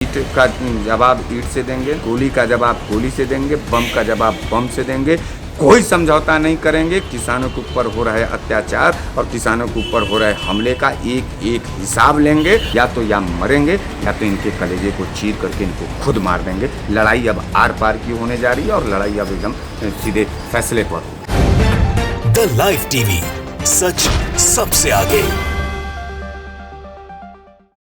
ईंट का जवाब ईंट से देंगे, गोली का जवाब गोली से देंगे, बम का जवाब बम से देंगे। कोई समझौता नहीं करेंगे। किसानों के ऊपर हो रहे अत्याचार और किसानों के ऊपर हो रहे हमले का एक एक हिसाब लेंगे। या मरेंगे या तो इनके कलेजे को चीर करके इनको खुद मार देंगे। लड़ाई अब आर पार की होने जा रही है और लड़ाई अब एकदम सीधे फैसले पर होगी। द लाइव टीवी, सच सबसे आगे।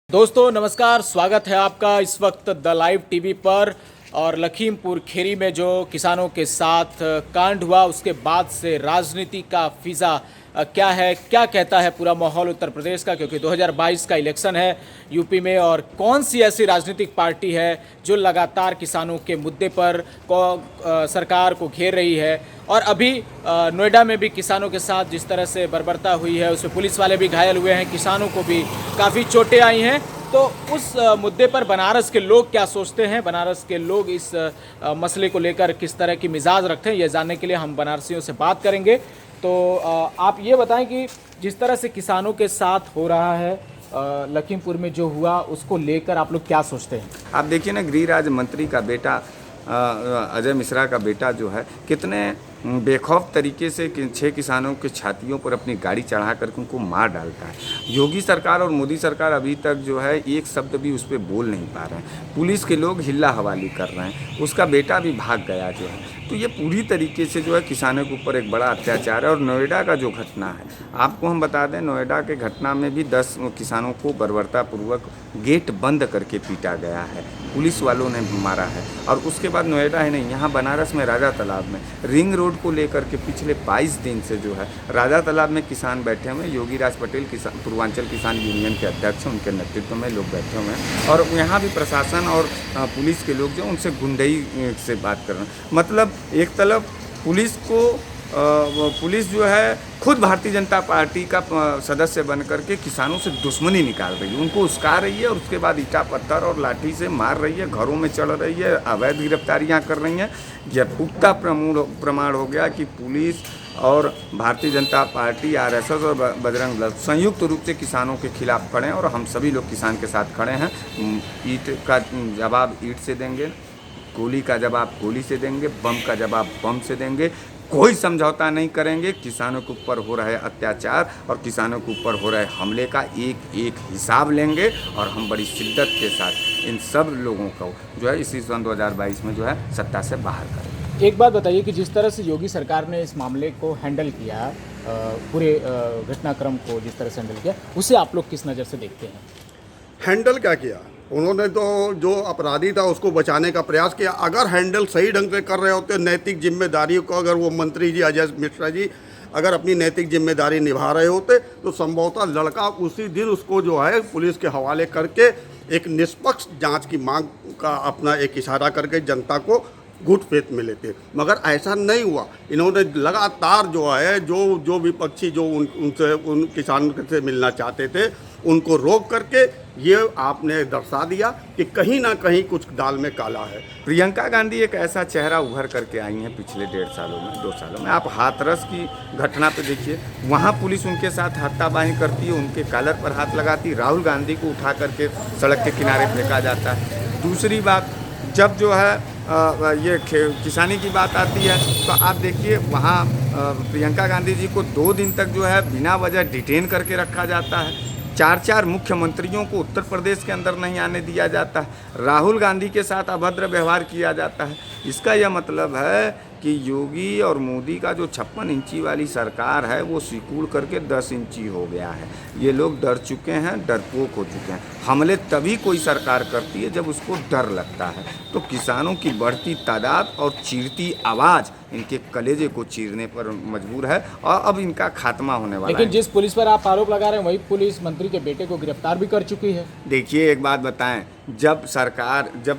दोस्तों नमस्कार, स्वागत है आपका इस वक्त द लाइव टीवी पर। और लखीमपुर खीरी में जो किसानों के साथ कांड हुआ उसके बाद से राजनीति का फिजा क्या है, क्या कहता है पूरा माहौल उत्तर प्रदेश का, क्योंकि 2022 का इलेक्शन है यूपी में। और कौन सी ऐसी राजनीतिक पार्टी है जो लगातार किसानों के मुद्दे पर सरकार को घेर रही है। और अभी नोएडा में भी किसानों के साथ जिस तरह से बर्बरता हुई है उसमें पुलिस वाले भी घायल हुए हैं, किसानों को भी काफ़ी चोटें आई हैं। तो उस मुद्दे पर बनारस के लोग क्या सोचते हैं, बनारस के लोग इस मसले को लेकर किस तरह की मिजाज रखते हैं, ये जानने के लिए हम बनारसियों से बात करेंगे। तो आप ये बताएं कि जिस तरह से किसानों के साथ हो रहा है लखीमपुर में जो हुआ उसको लेकर आप लोग क्या सोचते हैं। आप देखिए ना, गृह राज्य मंत्री का बेटा अजय मिश्रा का बेटा जो है कितने बेखौफ तरीके से 6 किसानों के छातियों पर अपनी गाड़ी चढ़ा करके उनको मार डालता है। योगी सरकार और मोदी सरकार अभी तक जो है एक शब्द भी उस पर बोल नहीं पा रहे हैं। पुलिस के लोग हिल्ला हवाली कर रहे हैं, उसका बेटा भी भाग गया जो है। तो ये पूरी तरीके से जो है किसानों के ऊपर एक बड़ा अत्याचार है। और नोएडा का जो घटना है, आपको हम बता दें, नोएडा के घटना में भी 10 किसानों को बर्बरतापूर्वक गेट बंद करके पीटा गया है, पुलिस वालों ने मारा है। और उसके बाद नोएडा ही नहीं, यहाँ बनारस में राजा तालाब में रिंग रोड को लेकर के पिछले 22 दिन से जो है राजा तालाब में किसान बैठे हुए हैं। योगी राज पटेल पूर्वांचल किसान यूनियन के अध्यक्ष, उनके नेतृत्व में लोग बैठे हुए हैं। और यहाँ भी प्रशासन और पुलिस के लोग जो उनसे गुंडई से बात कर रहे हैं। मतलब एक तरफ पुलिस जो है खुद भारतीय जनता पार्टी का सदस्य बन करके किसानों से दुश्मनी निकाल रही है, उनको उस्का रही है और उसके बाद ईंटा पत्थर और लाठी से मार रही है, घरों में चढ़ रही है, अवैध गिरफ्तारियां कर रही हैं। यह पुख्ता प्रमाण हो गया कि पुलिस और भारतीय जनता पार्टी, आरएसएस और बजरंग दल संयुक्त रूप से किसानों के खिलाफ खड़े हैं। और हम सभी लोग किसान के साथ खड़े हैं। ईंट का जवाब ईंट से देंगे, गोली का जवाब गोली से देंगे, बम का जवाब बम से देंगे। कोई समझौता नहीं करेंगे। किसानों के ऊपर हो रहे अत्याचार और किसानों के ऊपर हो रहे हमले का एक एक हिसाब लेंगे। और हम बड़ी शिद्दत के साथ इन सब लोगों को जो है इसी सन 2022 में जो है सत्ता से बाहर करेंगे। एक बात बताइए कि जिस तरह से योगी सरकार ने इस मामले को हैंडल किया, पूरे घटनाक्रम को जिस तरह से हैंडल किया, उसे आप लोग किस नज़र से देखते हैं। हैंडल क्या किया उन्होंने, तो जो अपराधी था उसको बचाने का प्रयास किया। अगर हैंडल सही ढंग से कर रहे होते, नैतिक जिम्मेदारी को, अगर वो मंत्री जी अजय मिश्रा जी अगर अपनी नैतिक जिम्मेदारी निभा रहे होते तो संभवतः लड़का उसी दिन उसको जो है पुलिस के हवाले करके एक निष्पक्ष जांच की मांग का अपना एक इशारा करके जनता को गुड फेथ में लेते। मगर ऐसा नहीं हुआ। इन्होंने लगातार जो है जो विपक्षी जो उन किसानों से मिलना चाहते थे उनको रोक करके ये आपने दर्शा दिया कि कहीं ना कहीं कुछ दाल में काला है। प्रियंका गांधी एक ऐसा चेहरा उभर करके आई हैं पिछले 1.5 सालों में, 2 सालों में। आप हाथरस की घटना पे देखिए, वहाँ पुलिस उनके साथ हाथापाई करती है, उनके कॉलर पर हाथ लगाती। राहुल गांधी को उठा करके सड़क के किनारे फेंका जाता है। दूसरी बात, जब जो है ये किसानी की बात आती है तो आप देखिए वहाँ प्रियंका गांधी जी को 2 दिन तक जो है बिना वजह डिटेन करके रखा जाता है। 4 मुख्यमंत्रियों को उत्तर प्रदेश के अंदर नहीं आने दिया जाता है। राहुल गांधी के साथ अभद्र व्यवहार किया जाता है। इसका यह मतलब है कि योगी और मोदी का जो 56 इंची वाली सरकार है वो सिकुड़ करके 10 इंची हो गया है। ये लोग डर चुके हैं, डरपोक हो चुके हैं। हमले तभी कोई सरकार करती है जब उसको डर लगता है। तो किसानों की बढ़ती तादाद और चीरती आवाज़ इनके कलेजे को चीरने पर मजबूर है और अब इनका खात्मा होने वाला है। लेकिन जिस पुलिस पर आप आरोप लगा रहे हैं वही पुलिस मंत्री के बेटे को गिरफ्तार भी कर चुकी है। देखिए एक बात बताएं, जब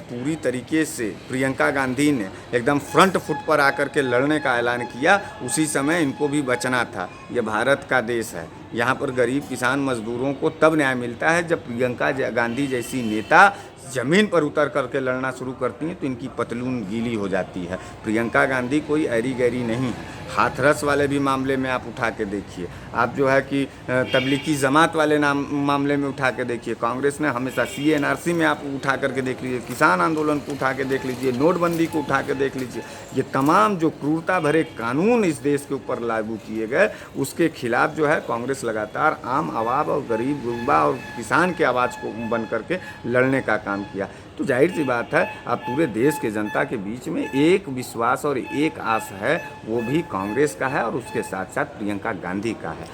पूरी तरीके से प्रियंका गांधी ने एकदम फ्रंट फुट पर आकर के लड़ने का ऐलान किया, उसी समय इनको भी बचना था। यह भारत का देश है, यहाँ पर गरीब किसान मजदूरों को तब न्याय मिलता है जब प्रियंका गांधी जैसी नेता ज़मीन पर उतर करके लड़ना शुरू करती हैं तो इनकी पतलून गीली हो जाती है। प्रियंका गांधी कोई ऐरी गैरी नहीं है। हाथरस वाले भी मामले में आप उठा के देखिए, आप जो है कि तबलीगी जमात वाले मामले में उठा के देखिए, कांग्रेस ने हमेशा CNRC में आप उठा करके देख लीजिए, किसान आंदोलन को उठा के देख लीजिए, नोटबंदी को उठा के देख लीजिए। ये तमाम जो क्रूरता भरे कानून इस देश के ऊपर लागू किए गए, उसके खिलाफ जो है कांग्रेस लगातार आम आवाम और गरीब गुरबा और किसान के आवाज़ को बन करके लड़ने का काम किया। तो जाहिर सी बात है, अब पूरे देश के जनता के बीच में एक विश्वास और एक आस है, वो भी कांग्रेस का है और उसके साथ साथ प्रियंका गांधी का है।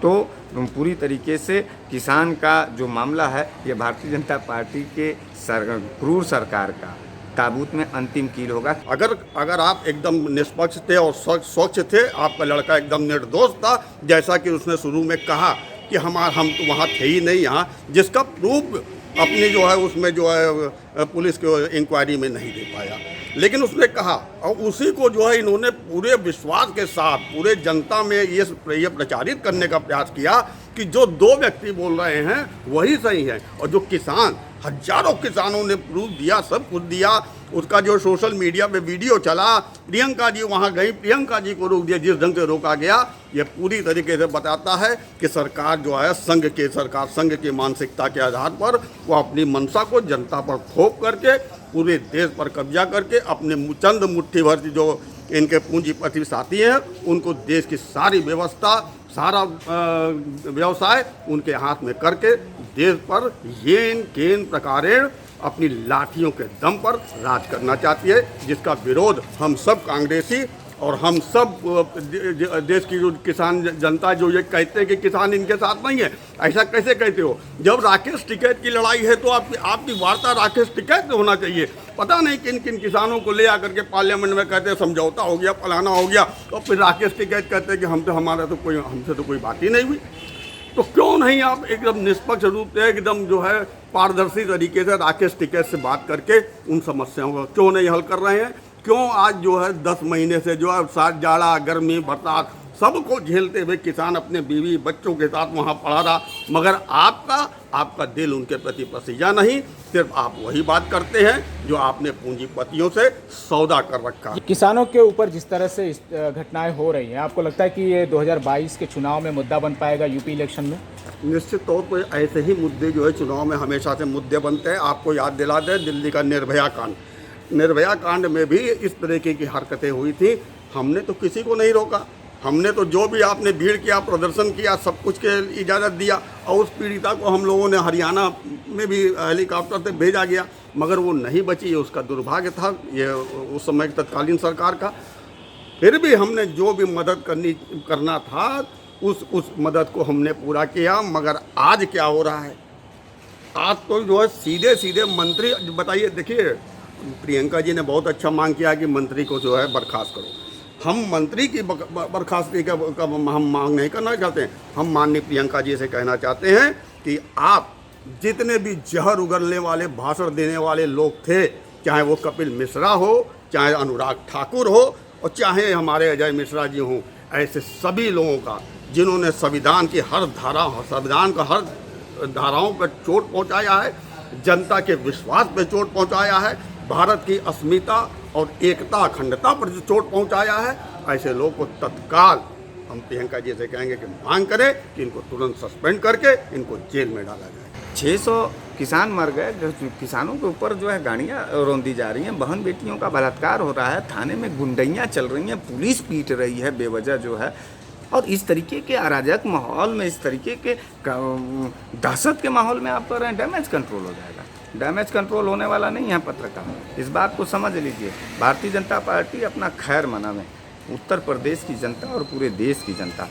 तो पूरी तरीके से किसान का जो मामला है, ये भारतीय जनता पार्टी के क्रूर सरकार का ताबूत में अंतिम कील होगा। अगर आप एकदम निष्पक्ष थे और स्वच्छ थे, आपका लड़का एकदम निर्दोष था, जैसा कि उसने शुरू में कहा कि हम तो वहाँ थे ही नहीं यहाँ, जिसका प्रूफ अपनी जो है उसमें जो है पुलिस के इंक्वायरी में नहीं दे पाया, लेकिन उसने कहा और उसी को जो है इन्होंने पूरे विश्वास के साथ पूरे जनता में ये प्रचारित करने का प्रयास किया कि जो दो व्यक्ति बोल रहे हैं वही सही है। और जो किसान, हजारों किसानों ने प्रूफ दिया, सब कुछ दिया, उसका जो सोशल मीडिया पे वीडियो चला, प्रियंका जी वहाँ गई, प्रियंका जी को रोक दिया, जिस ढंग से रोका गया, ये पूरी तरीके से बताता है कि सरकार जो है संघ की मानसिकता के आधार पर वो अपनी मंशा को जनता पर थोप करके पूरे देश पर कब्जा करके अपने चंद मुट्ठी भर जो इनके पूंजीपति साथी हैं उनको देश की सारी व्यवस्था, सारा व्यवसाय उनके हाथ में करके देश पर येन केन प्रकारेण अपनी लाठियों के दम पर राज करना चाहती है, जिसका विरोध हम सब कांग्रेसी और हम सब देश की जो किसान जनता जो ये कहते हैं कि किसान इनके साथ नहीं है, ऐसा कैसे कहते हो? जब राकेश टिकैत की लड़ाई है तो आपकी वार्ता राकेश टिकैत से होना चाहिए। पता नहीं किन किन किसानों को ले आकर के पार्लियामेंट में कहते हैं समझौता हो गया, फलाना हो गया, और फिर राकेश टिकैत कहते हैं कि हमसे तो कोई बात ही नहीं हुई। तो क्यों नहीं आप एकदम निष्पक्ष रूप से एकदम जो है पारदर्शी तरीके से राकेश टिकैत से बात करके उन समस्याओं को क्यों नहीं हल कर रहे हैं? क्यों आज जो है 10 महीने से जो है साथ जाड़ा गर्मी बरसात सबको झेलते हुए किसान अपने बीवी बच्चों के साथ वहाँ पड़ा रहा, मगर आपका दिल उनके प्रति पसीजा नहीं, सिर्फ आप वही बात करते हैं जो आपने पूंजीपतियों से सौदा कर रखा है। किसानों के ऊपर जिस तरह से घटनाएं हो रही हैं, आपको लगता है कि ये 2022 के चुनाव में मुद्दा बन पाएगा यूपी इलेक्शन में? निश्चित तौर पर ऐसे ही मुद्दे जो है चुनाव में हमेशा से मुद्दे बनते हैं। आपको याद दिला दें दिल्ली का निर्भया कांड में भी इस तरीके की हरकतें हुई थी। हमने तो किसी को नहीं रोका, हमने तो जो भी आपने भीड़ किया, प्रदर्शन किया, सब कुछ के इजाज़त दिया, और उस पीड़िता को हम लोगों ने हरियाणा में भी हेलीकॉप्टर से भेजा गया, मगर वो नहीं बची। ये उसका दुर्भाग्य था, ये उस समय तत्कालीन सरकार का। फिर भी हमने जो भी मदद करना था उस मदद को हमने पूरा किया। मगर आज क्या हो रहा है? आज तो जो है सीधे मंत्री, बताइए, देखिए प्रियंका जी ने बहुत अच्छा मांग किया कि मंत्री को जो है बर्खास्त करो। हम मंत्री की बर्खास्ती का हम मांग नहीं करना चाहते हैं। हम माननीय प्रियंका जी से कहना चाहते हैं कि आप जितने भी जहर उगलने वाले, भाषण देने वाले लोग थे, चाहे वो कपिल मिश्रा हो, चाहे अनुराग ठाकुर हो, और चाहे हमारे अजय मिश्रा जी हों, ऐसे सभी लोगों का जिन्होंने संविधान की संविधान का हर धाराओं पर चोट पहुंचाया है, जनता के विश्वास पर चोट पहुंचाया है, भारत की अस्मिता और एकता अखंडता पर जो चोट पहुंचाया है, ऐसे लोग को तत्काल हम प्रियंका जी से कहेंगे कि मांग करें कि इनको तुरंत सस्पेंड करके इनको जेल में डाला जाए। 600 किसान मर गए, किसानों के ऊपर जो है गाड़ियाँ रौंदी जा रही हैं, बहन बेटियों का बलात्कार हो रहा है, थाने में गुंडैयाँ चल रही हैं, पुलिस पीट रही है बेवजह जो है। और इस तरीके के अराजक माहौल में, इस तरीके के दहशत के माहौल में आप कह रहे हैं डैमेज कंट्रोल हो जाएगा। डैमेज कंट्रोल होने वाला नहीं है पत्रकार, इस बात को समझ लीजिए। भारतीय जनता पार्टी अपना खैर मनावे, उत्तर प्रदेश की जनता और पूरे देश की जनता,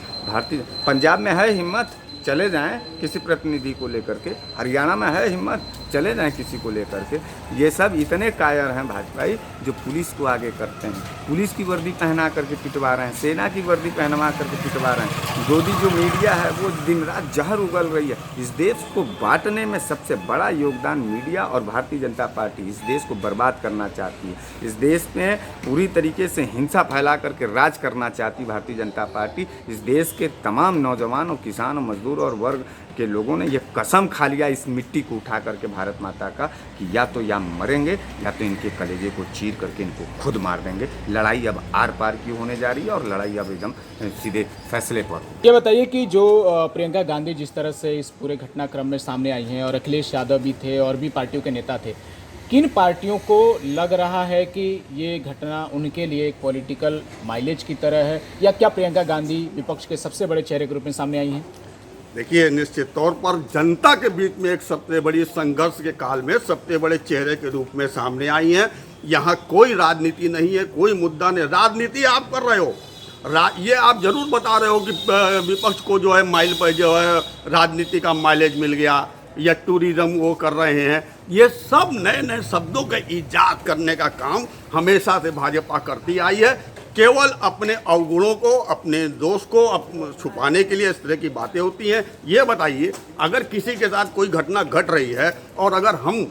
पंजाब में है हिम्मत, चले जाएं किसी प्रतिनिधि को लेकर के, हरियाणा में है हिम्मत, चले जाएं किसी को लेकर के। ये सब इतने कायर हैं भाजपाई जो पुलिस को आगे करते हैं, पुलिस की वर्दी पहना करके पिटवा रहे हैं, सेना की वर्दी पहनवा करके पिटवा रहे हैं। गोदी जो मीडिया है वो दिन रात जहर उगल रही है। इस देश को बांटने में सबसे बड़ा योगदान मीडिया और भारतीय जनता पार्टी इस देश को बर्बाद करना चाहती है। इस देश में पूरी तरीके से हिंसा फैला करके राज करना चाहती भारतीय जनता पार्टी। इस देश के तमाम नौजवानों, किसानों, मजदूर मजदूर और वर्ग के लोगों ने ये कसम खा लिया इस मिट्टी को उठा करके भारत माता का कि या तो या मरेंगे या तो इनके कलेजे को चीर करके इनको खुद मार देंगे। लड़ाई अब आर पार की होने जा रही है और लड़ाई अब एकदम सीधे फैसले पर हो। ये बताइए कि जो प्रियंका गांधी जिस तरह से इस पूरे घटनाक्रम में सामने आई हैं और अखिलेश यादव भी थे और भी पार्टियों के नेता थे, किन पार्टियों को लग रहा है कि ये घटना उनके लिए एक पॉलिटिकल माइलेज की तरह है, या क्या प्रियंका गांधी विपक्ष के सबसे बड़े चेहरे के रूप में सामने आई हैं? देखिए, निश्चित तौर पर जनता के बीच में एक सबसे बड़ी संघर्ष के काल में सबसे बड़े चेहरे के रूप में सामने आई हैं। यहाँ कोई राजनीति नहीं है, कोई मुद्दा नहीं। राजनीति आप कर रहे हो, ये आप जरूर बता रहे हो कि विपक्ष को जो है माइल पर जो है राजनीति का माइलेज मिल गया या टूरिज्म वो कर रहे हैं। ये सब नए नए शब्दों का ईजाद करने का काम हमेशा से भाजपा करती आई है, केवल अपने अवगुणों को, अपने दोष को छुपाने के लिए इस तरह की बातें होती हैं। ये बताइए, अगर किसी के साथ कोई घटना घट रही है और अगर हम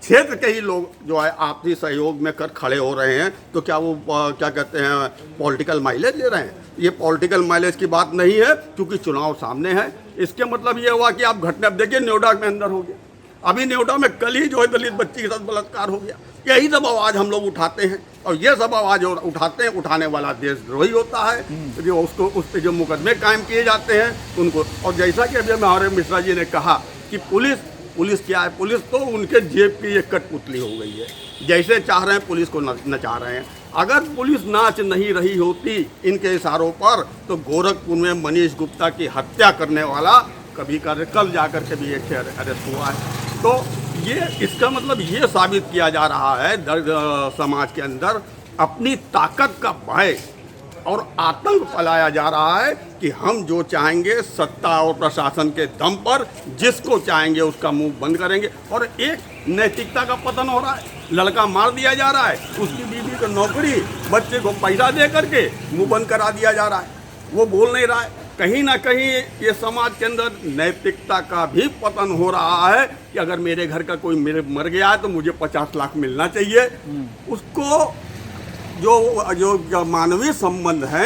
क्षेत्र के ही लोग जो है आपसी सहयोग में कर खड़े हो रहे हैं, तो क्या वो क्या कहते हैं पॉलिटिकल माइलेज ले रहे हैं? ये पॉलिटिकल माइलेज की बात नहीं है, क्योंकि चुनाव सामने है। इसके मतलब ये हुआ कि आप घटना देखिए, नोएडा में अंदर हो गया, अभी नोएडा में कल ही जो है दलित बच्ची के साथ बलात्कार हो गया। यही सब आवाज़ हम लोग उठाते हैं और ये सब आवाज़ उठाते हैं, उठाने वाला देशद्रोही होता है। जो उसको उस पर जो मुकदमे कायम किए जाते हैं उनको, और जैसा कि अभी हमारे मिश्रा जी ने कहा कि पुलिस क्या है, पुलिस तो उनके जेब की एक कठपुतली हो गई है। जैसे चाह रहे हैं पुलिस को नचा रहे हैं। अगर पुलिस नाच नहीं रही होती इनके इशारों पर, तो गोरखपुर में मनीष गुप्ता की हत्या करने वाला कल जाकर के भी एक अरेस्ट हुआ है। तो ये इसका मतलब ये साबित किया जा रहा है समाज के अंदर अपनी ताकत का भय और आतंक फैलाया जा रहा है कि हम जो चाहेंगे सत्ता और प्रशासन के दम पर जिसको चाहेंगे उसका मुंह बंद करेंगे। और एक नैतिकता का पतन हो रहा है, लड़का मार दिया जा रहा है, उसकी बीवी को नौकरी, बच्चे को पैसा दे करके मुंह बंद करा दिया जा रहा है, वो बोल नहीं रहा है। कहीं ना कहीं ये समाज के अंदर नैतिकता का भी पतन हो रहा है कि अगर मेरे घर का कोई मर गया है तो मुझे 50 लाख मिलना चाहिए। उसको जो मानवीय संबंध है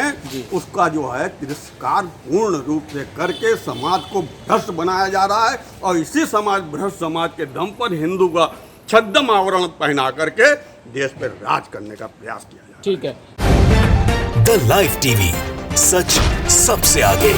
उसका जो है तिरस्कार पूर्ण रूप से करके समाज को भ्रष्ट बनाया जा रहा है, और इसी भ्रष्ट समाज के दम पर हिंदू का छद्म आवरण पहना करके देश पर राज करने का प्रयास किया जा रहा है। ठीक है। द लाइव टीवी, सच सबसे आगे।